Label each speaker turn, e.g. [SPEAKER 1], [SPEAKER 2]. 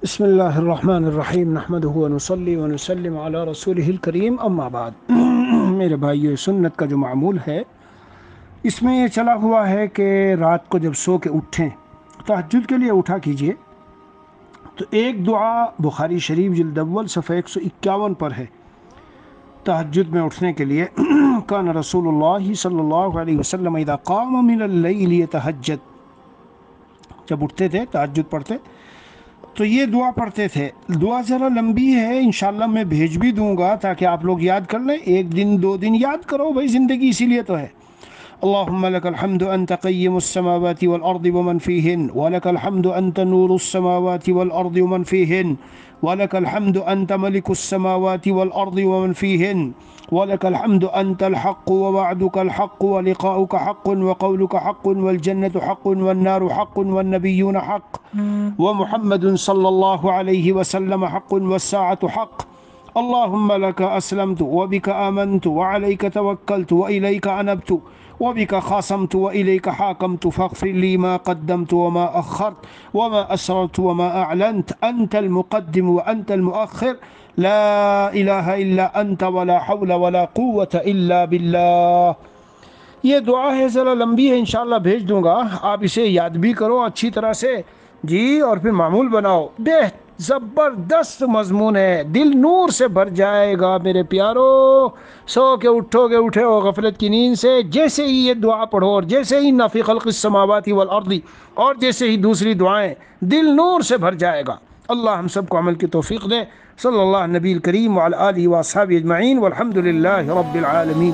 [SPEAKER 1] بسم اللہ الرحمن الرحیم نحمدہ ونصلی ونسلم علی رسولہ الکریم اما بعد میرے بھائیو، سنت کا جو معمول ہے اس میں یہ چلا ہوا ہے کہ رات کو جب سو کے اٹھیں تہجد کے لیے اٹھا کیجئے تو ایک دعا بخاری شریف جلد اول صفحہ 151 پر ہے تہجد میں اٹھنے کے لیے کان رسول اللہ صلی اللہ علیہ وسلم اذا قام من اللیل یتہجد، جب اٹھتے تھے تہجد پڑھتے تو یہ دعا پڑھتے تھے۔ دعا ذرا لمبی ہے، انشاءاللہ میں بھیج بھی دوں گا تاکہ آپ لوگ یاد کر لیں، ایک دن دو دن یاد کرو، بھائی زندگی اسی لیے تو ہے۔ اللہم لک الحمد انت قیم السماوات والارض ومن فیہن ولک الحمد انت نور السماوات والارض ومن فیہن ولک الحمد انت ملک السماوات والارض ومن فیہن ولك الحمد أنت الحق ووعدك الحق ولقاؤك حق وقولك حق والجنة حق والنار حق والنبيون حق ومحمد صلى الله عليه وسلم حق والساعة حق اللهم لك أسلمت وبك آمنت وعليك توكلت وإليك أنبت وبك خاصمت وإليك حاكمت فاغفر لي ما قدمت وما أخرت وما أسررت وما أعلنت أنت المقدم وأنت المؤخر لا الہ الا انت ولا حول ولا قوة الا باللہ۔ یہ دعا ہے، ذرا لمبی ہے، انشاءاللہ بھیج دوں گا، آپ اسے یاد بھی کرو اچھی طرح سے جی، اور پھر معمول بناؤ۔ زبردست مضمون ہے، دل نور سے بھر جائے گا میرے پیارو۔ سو کے اٹھو گے، اٹھے ہو غفلت کی نیند سے، جیسے ہی یہ دعا پڑھو اور جیسے ہی فی خلق السماوات والارض اور جیسے ہی دوسری دعائیں، دل نور سے بھر جائے گا۔ اللہ ہم سب کو عمل کی توفیق دے۔ صلی اللہ نبی الکریم وعلی آلہ واصحابہ اجمعین والحمد للہ رب العالمین۔